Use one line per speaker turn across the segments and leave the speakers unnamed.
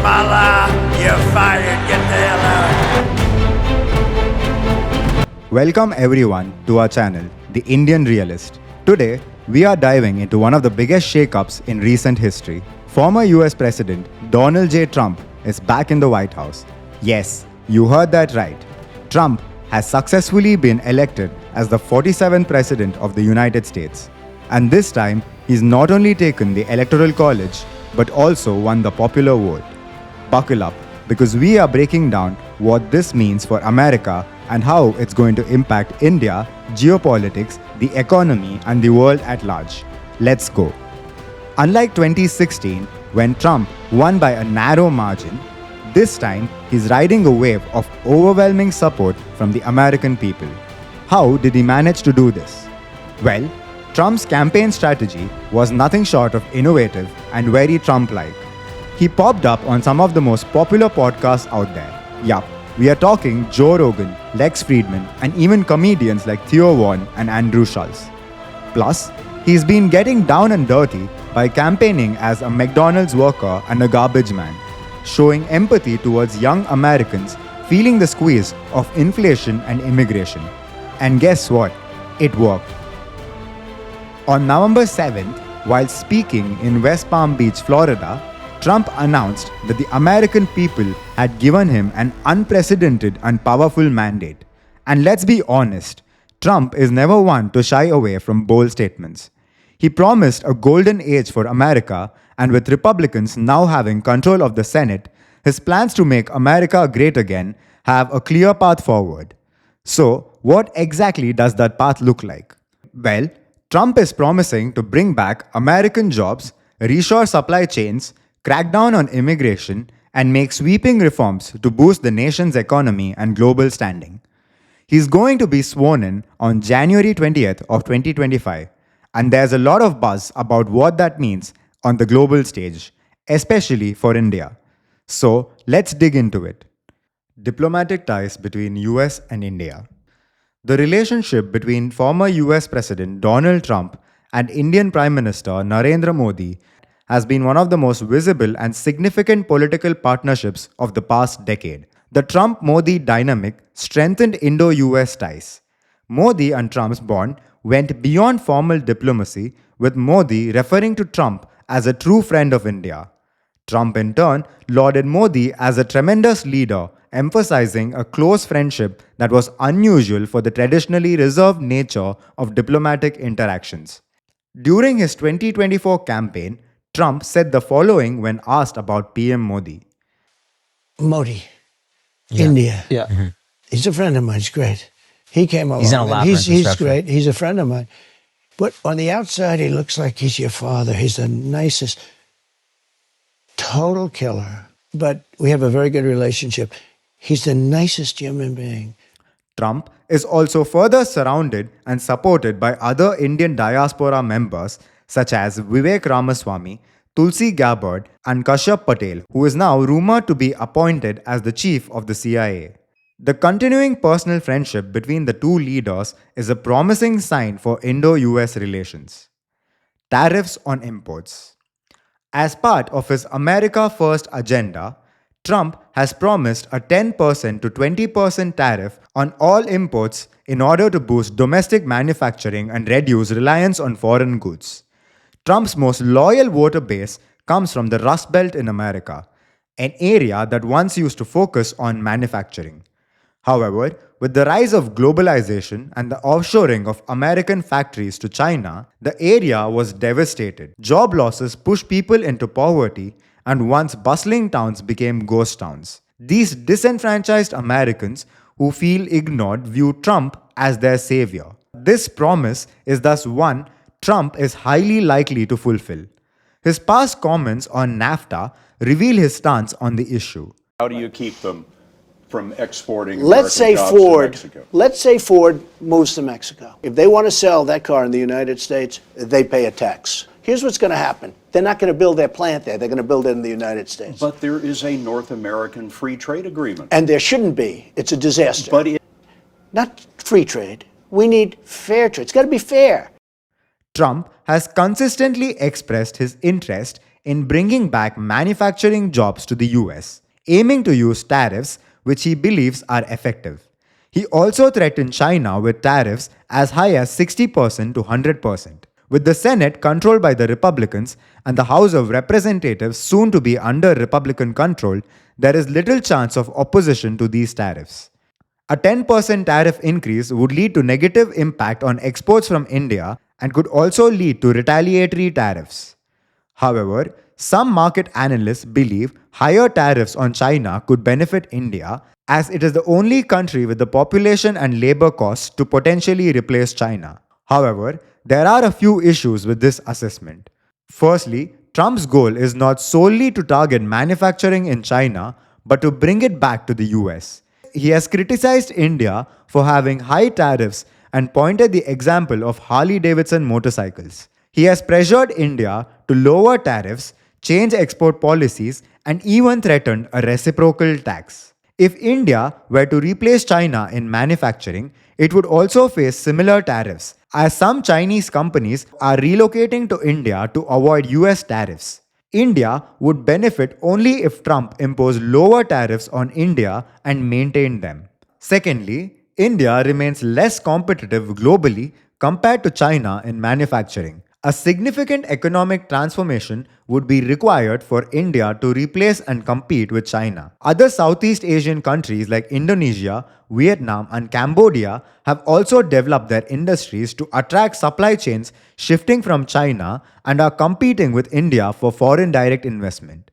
Kamala, you're fired. Get the hell out.
Welcome everyone to our channel, The Indian Realist. Today, we are diving into one of the biggest shakeups in recent history. Former US President Donald J. Trump is back in the White House. Yes, you heard that right. Trump has successfully been elected as the 47th President of the United States. And this time, he's not only taken the Electoral College, but also won the popular vote. Buckle up, because we are breaking down what this means for America and how it's going to impact India, geopolitics, the economy, and the world at large. Let's go. Unlike 2016, when Trump won by a narrow margin, this time he's riding a wave of overwhelming support from the American people. How did he manage to do this? Well, Trump's campaign strategy was nothing short of innovative and very Trump-like. He popped up on some of the most popular podcasts out there. Yup, we are talking Joe Rogan, Lex Fridman, and even comedians like Theo Vaughn and Andrew Schulz. Plus, he's been getting down and dirty by campaigning as a McDonald's worker and a garbage man, showing empathy towards young Americans feeling the squeeze of inflation and immigration. And guess what? It worked. On November 7th, while speaking in West Palm Beach, Florida, Trump announced that the American people had given him an unprecedented and powerful mandate. And let's be honest, Trump is never one to shy away from bold statements. He promised a golden age for America, and with Republicans now having control of the Senate, his plans to make America great again have a clear path forward. So, what exactly does that path look like? Well, Trump is promising to bring back American jobs, reshore supply chains, crack down on immigration, and make sweeping reforms to boost the nation's economy and global standing. He's going to be sworn in on January 20th of 2025, and there's a lot of buzz about what that means on the global stage, especially for India. So, let's dig into it. Diplomatic ties between US and India. The relationship between former US President Donald Trump and Indian Prime Minister Narendra Modi has been one of the most visible and significant political partnerships of the past decade. The Trump-Modi dynamic strengthened Indo-US ties. Modi and Trump's bond went beyond formal diplomacy, with Modi referring to Trump as a true friend of India. Trump in turn lauded Modi as a tremendous leader, emphasizing a close friendship that was unusual for the traditionally reserved nature of diplomatic interactions. During his 2024 campaign, Trump said the following when asked about PM Modi.
Modi, India.
Yeah. Mm-hmm.
He's a friend of mine. He's great. He came along.
He's in a labyrinth.
He's great. He's a friend of mine. But on the outside, he looks like he's your father. He's the nicest, total killer. But we have a very good relationship. He's the nicest human being.
Trump is also further surrounded and supported by other Indian diaspora members such as Vivek Ramaswamy, Tulsi Gabbard, and Kashyap Patel, who is now rumored to be appointed as the chief of the CIA. The continuing personal friendship between the two leaders is a promising sign for Indo-US relations. Tariffs on imports. As part of his America First agenda, Trump has promised a 10% to 20% tariff on all imports in order to boost domestic manufacturing and reduce reliance on foreign goods. Trump's most loyal voter base comes from the Rust Belt in America, an area that once used to focus on manufacturing. However, with the rise of globalization and the offshoring of American factories to China, the area was devastated. Job losses pushed people into poverty, and once bustling towns became ghost towns. These disenfranchised Americans who feel ignored view Trump as their savior. This promise is thus one Trump is highly likely to fulfill. His past comments on NAFTA reveal his stance on the issue.
How do you keep them from exporting
Let's
American
say
jobs
Ford.
to Mexico?
Let's say Ford moves to Mexico. If they want to sell that car in the United States, they pay a tax. Here's what's going to happen. They're not going to build their plant there. They're going to build it in the United States.
But there is a North American free trade agreement.
And there shouldn't be. It's a disaster.
But
not free trade. We need fair trade. It's got to be fair.
Trump has consistently expressed his interest in bringing back manufacturing jobs to the US, aiming to use tariffs which he believes are effective. He also threatened China with tariffs as high as 60% to 100%. With the Senate controlled by the Republicans and the House of Representatives soon to be under Republican control, there is little chance of opposition to these tariffs. A 10% tariff increase would lead to negative impact on exports from India and could also lead to retaliatory tariffs. However, some market analysts believe higher tariffs on China could benefit India as it is the only country with the population and labor costs to potentially replace China. However, there are a few issues with this assessment. Firstly, Trump's goal is not solely to target manufacturing in China, but to bring it back to the US. He has criticized India for having high tariffs and pointed the example of Harley-Davidson motorcycles. He has pressured India to lower tariffs, change export policies, and even threatened a reciprocal tax. If India were to replace China in manufacturing, it would also face similar tariffs, as some Chinese companies are relocating to India to avoid US tariffs. India would benefit only if Trump imposed lower tariffs on India and maintained them. Secondly, India remains less competitive globally compared to China in manufacturing. A significant economic transformation would be required for India to replace and compete with China. Other Southeast Asian countries like Indonesia, Vietnam, and Cambodia have also developed their industries to attract supply chains shifting from China and are competing with India for foreign direct investment.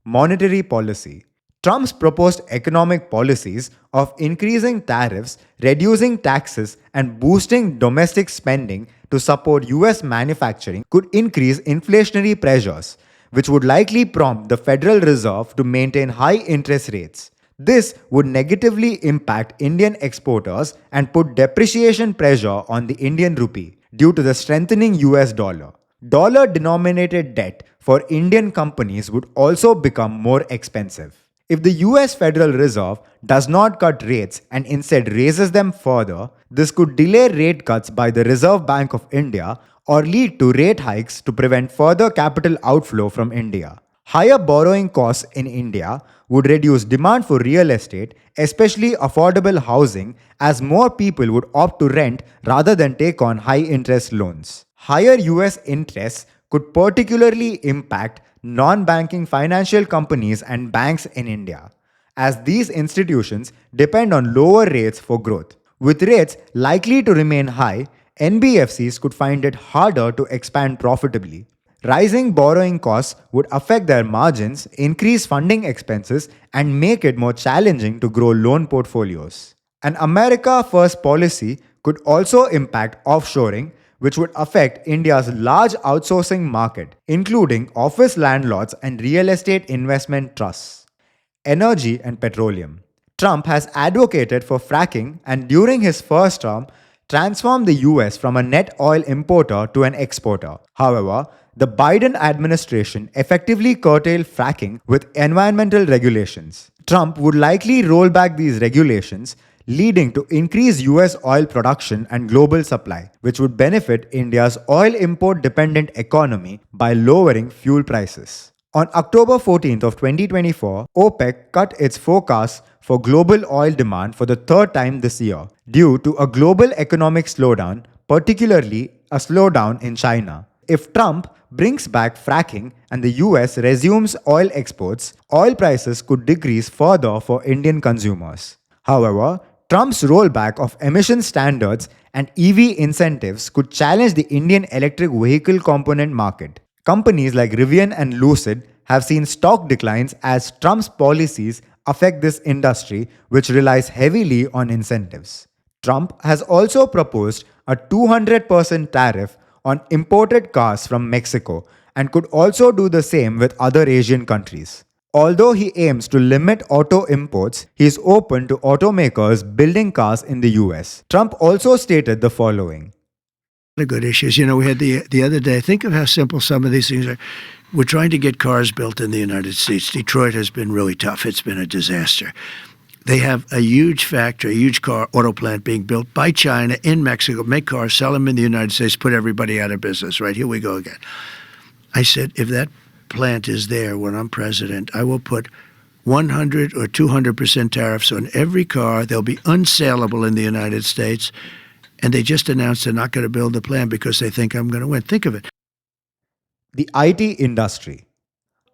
Monetary policy. Trump's proposed economic policies of increasing tariffs, reducing taxes, and boosting domestic spending to support US manufacturing could increase inflationary pressures, which would likely prompt the Federal Reserve to maintain high interest rates. This would negatively impact Indian exporters and put depreciation pressure on the Indian rupee due to the strengthening US dollar. Dollar-denominated debt for Indian companies would also become more expensive. If the US Federal Reserve does not cut rates and instead raises them further, this could delay rate cuts by the Reserve Bank of India or lead to rate hikes to prevent further capital outflow from India. Higher borrowing costs in India would reduce demand for real estate, especially affordable housing, as more people would opt to rent rather than take on high-interest loans. Higher US interests could particularly impact non-banking financial companies and banks in India, as these institutions depend on lower rates for growth. With rates likely to remain high, NBFCs could find it harder to expand profitably. Rising borrowing costs would affect their margins, increase funding expenses, and make it more challenging to grow loan portfolios. An America First policy could also impact offshoring, which would affect India's large outsourcing market, including office landlords and real estate investment trusts. Energy and petroleum. Trump has advocated for fracking and during his first term, transformed the US from a net oil importer to an exporter. However, the Biden administration effectively curtailed fracking with environmental regulations. Trump would likely roll back these regulations, leading to increased US oil production and global supply, which would benefit India's oil import-dependent economy by lowering fuel prices. On October 14th of 2024, OPEC cut its forecast for global oil demand for the third time this year due to a global economic slowdown, particularly a slowdown in China. If Trump brings back fracking and the US resumes oil exports, oil prices could decrease further for Indian consumers. However, Trump's rollback of emission standards and EV incentives could challenge the Indian electric vehicle component market. Companies like Rivian and Lucid have seen stock declines as Trump's policies affect this industry, which relies heavily on incentives. Trump has also proposed a 200% tariff on imported cars from Mexico and could also do the same with other Asian countries. Although he aims to limit auto imports, he is open to automakers building cars in the US. Trump also stated the following.
The good issues. We had the other day, think of how simple some of these things are. We're trying to get cars built in the United States. Detroit has been really tough. It's been a disaster. They have a huge factory, a huge car auto plant being built by China in Mexico, make cars, sell them in the United States, put everybody out of business, right? Here we go again. I said, if that plant is there when I'm president, I will put 100 or 200% tariffs on every car. They'll be unsaleable in the United States. And they just announced they're not going to build the plant because they think I'm going to win. Think of it.
The IT industry.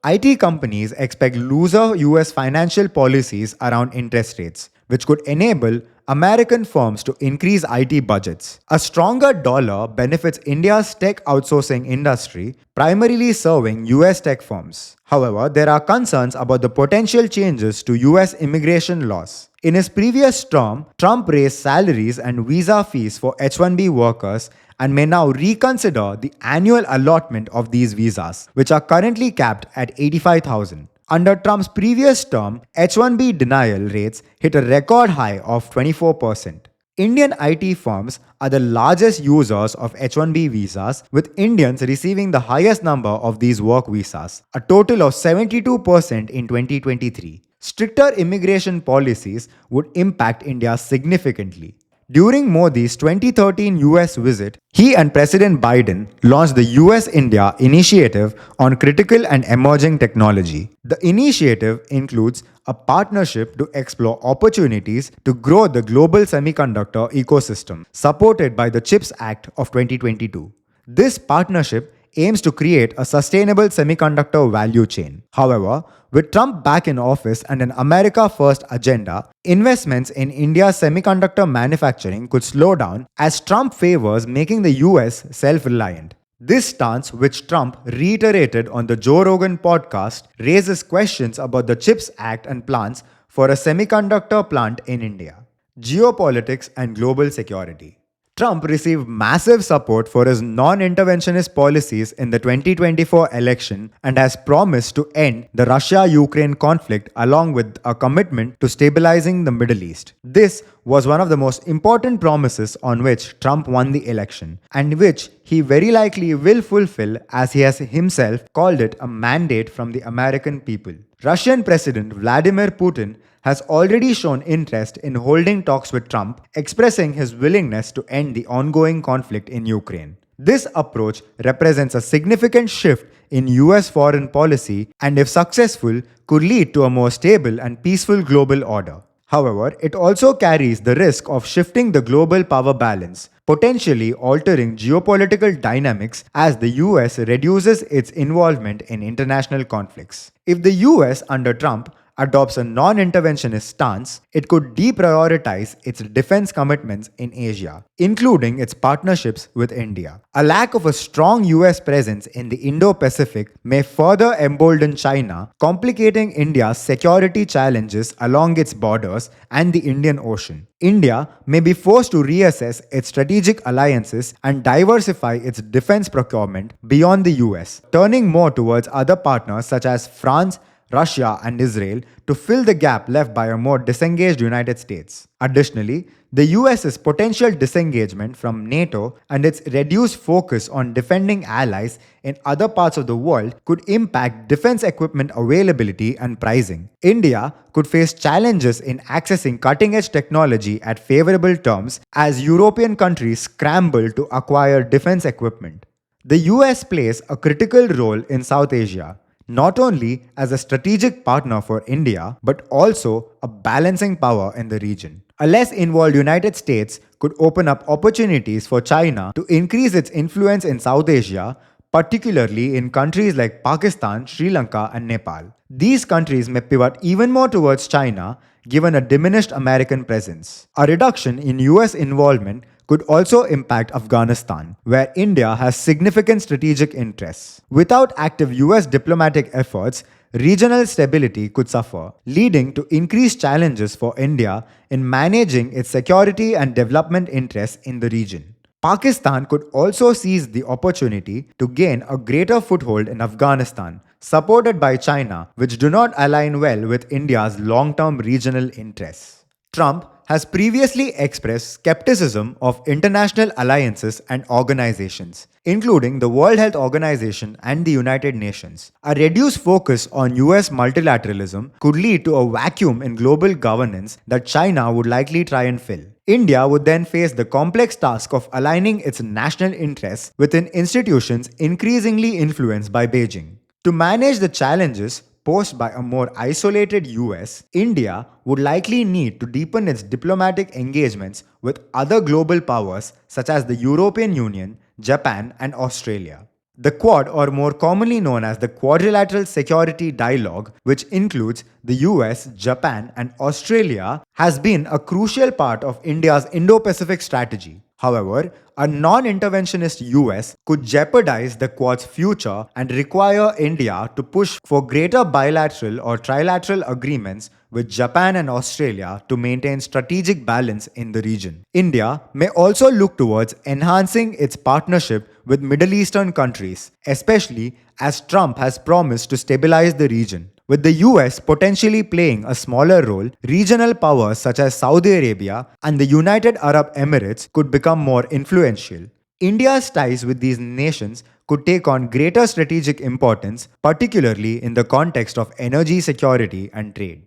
IT companies expect looser US financial policies around interest rates, which could enable American firms to increase IT budgets. A stronger dollar benefits India's tech outsourcing industry, primarily serving US tech firms. However, there are concerns about the potential changes to US immigration laws. In his previous term, Trump raised salaries and visa fees for H-1B workers and may now reconsider the annual allotment of these visas, which are currently capped at 85,000. Under Trump's previous term, H-1B denial rates hit a record high of 24%. Indian IT firms are the largest users of H-1B visas, with Indians receiving the highest number of these work visas, a total of 72% in 2023. Stricter immigration policies would impact India significantly. During Modi's 2013 US visit, he and President Biden launched the U.S. India Initiative on Critical and Emerging Technology. The initiative includes a partnership to explore opportunities to grow the global semiconductor ecosystem, supported by the CHIPS Act of 2022. This partnership aims to create a sustainable semiconductor value chain. However, with Trump back in office and an America First agenda, investments in India's semiconductor manufacturing could slow down as Trump favors making the US self-reliant. This stance, which Trump reiterated on the Joe Rogan podcast, raises questions about the CHIPS Act and plans for a semiconductor plant in India. Geopolitics and global security. Trump received massive support for his non-interventionist policies in the 2024 election and has promised to end the Russia-Ukraine conflict along with a commitment to stabilizing the Middle East. This was one of the most important promises on which Trump won the election, and which he very likely will fulfill, as he has himself called it a mandate from the American people. Russian President Vladimir Putin has already shown interest in holding talks with Trump, expressing his willingness to end the ongoing conflict in Ukraine. This approach represents a significant shift in US foreign policy and, if successful, could lead to a more stable and peaceful global order. However, it also carries the risk of shifting the global power balance, potentially altering geopolitical dynamics as the US reduces its involvement in international conflicts. If the US under Trump adopts a non-interventionist stance, it could deprioritize its defense commitments in Asia, including its partnerships with India. A lack of a strong US presence in the Indo-Pacific may further embolden China, complicating India's security challenges along its borders and the Indian Ocean. India may be forced to reassess its strategic alliances and diversify its defense procurement beyond the US, turning more towards other partners such as France, Russia, and Israel to fill the gap left by a more disengaged United States. Additionally, the US's potential disengagement from NATO and its reduced focus on defending allies in other parts of the world could impact defense equipment availability and pricing. India could face challenges in accessing cutting-edge technology at favorable terms as European countries scramble to acquire defense equipment. The US plays a critical role in South Asia, not only as a strategic partner for India, but also a balancing power in the region. A less involved United States could open up opportunities for China to increase its influence in South Asia, particularly in countries like Pakistan, Sri Lanka, and Nepal. These countries may pivot even more towards China, given a diminished American presence. A reduction in US involvement could also impact Afghanistan, where India has significant strategic interests. Without active US diplomatic efforts, regional stability could suffer, leading to increased challenges for India in managing its security and development interests in the region. Pakistan could also seize the opportunity to gain a greater foothold in Afghanistan, supported by China, which do not align well with India's long-term regional interests. Trump has previously expressed skepticism of international alliances and organizations, including the World Health Organization and the United Nations. A reduced focus on US multilateralism could lead to a vacuum in global governance that China would likely try and fill. India would then face the complex task of aligning its national interests within institutions increasingly influenced by Beijing. To manage the challenges posed by a more isolated US, India would likely need to deepen its diplomatic engagements with other global powers such as the European Union, Japan, and Australia. The Quad, or more commonly known as the Quadrilateral Security Dialogue, which includes the US, Japan, and Australia, has been a crucial part of India's Indo-Pacific strategy. However, a non-interventionist US could jeopardize the Quad's future and require India to push for greater bilateral or trilateral agreements with Japan and Australia to maintain strategic balance in the region. India may also look towards enhancing its partnership with Middle Eastern countries, especially as Trump has promised to stabilize the region. With the US potentially playing a smaller role, regional powers such as Saudi Arabia and the United Arab Emirates could become more influential. India's ties with these nations could take on greater strategic importance, particularly in the context of energy security and trade.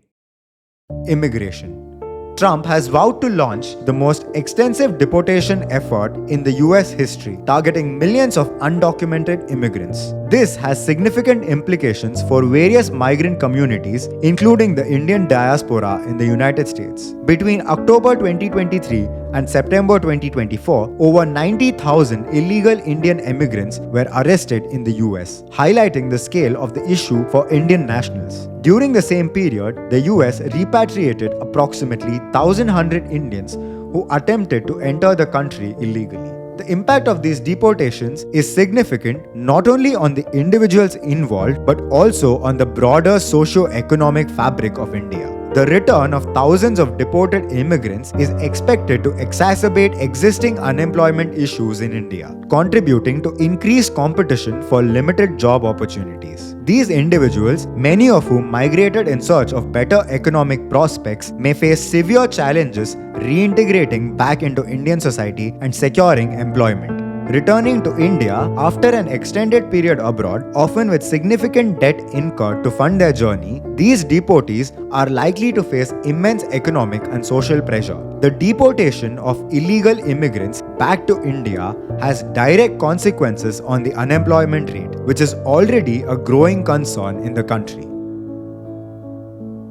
Immigration. Trump has vowed to launch the most extensive deportation effort in the US history, targeting millions of undocumented immigrants. This has significant implications for various migrant communities, including the Indian diaspora in the United States. Between October 2023 and September 2024, over 90,000 illegal Indian immigrants were arrested in the US, highlighting the scale of the issue for Indian nationals. During the same period, the US repatriated approximately 1,100 Indians who attempted to enter the country illegally. The impact of these deportations is significant not only on the individuals involved but also on the broader socio-economic fabric of India. The return of thousands of deported immigrants is expected to exacerbate existing unemployment issues in India, contributing to increased competition for limited job opportunities. These individuals, many of whom migrated in search of better economic prospects, may face severe challenges reintegrating back into Indian society and securing employment. Returning to India after an extended period abroad, often with significant debt incurred to fund their journey, these deportees are likely to face immense economic and social pressure. The deportation of illegal immigrants back to India has direct consequences on the unemployment rate, which is already a growing concern in the country.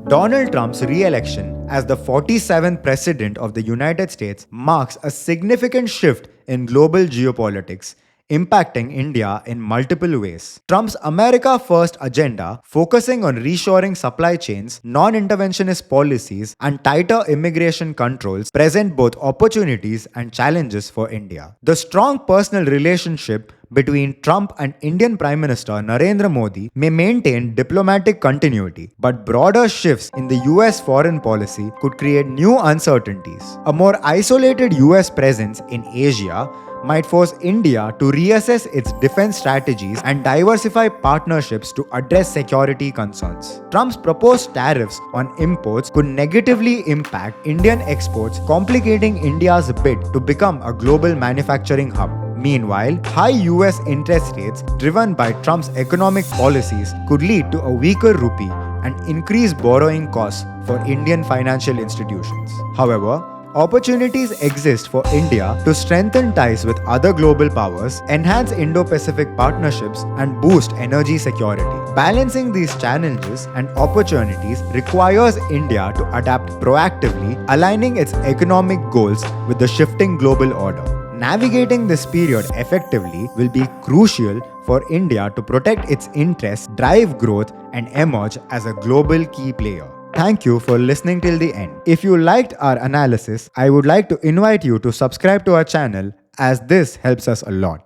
Donald Trump's re-election as the 47th President of the United States marks a significant shift in global geopolitics, impacting India in multiple ways. Trump's America First agenda, focusing on reshoring supply chains, non-interventionist policies, and tighter immigration controls, present both opportunities and challenges for India. The strong personal relationship between Trump and Indian Prime Minister Narendra Modi may maintain diplomatic continuity, but broader shifts in the US foreign policy could create new uncertainties. A more isolated US presence in Asia might force India to reassess its defense strategies and diversify partnerships to address security concerns. Trump's proposed tariffs on imports could negatively impact Indian exports, complicating India's bid to become a global manufacturing hub. Meanwhile, high US interest rates driven by Trump's economic policies could lead to a weaker rupee and increased borrowing costs for Indian financial institutions. However, opportunities exist for India to strengthen ties with other global powers, enhance Indo-Pacific partnerships, and boost energy security. Balancing these challenges and opportunities requires India to adapt proactively, aligning its economic goals with the shifting global order. Navigating this period effectively will be crucial for India to protect its interests, drive growth, and emerge as a global key player. Thank you for listening till the end. If you liked our analysis, I would like to invite you to subscribe to our channel as this helps us a lot.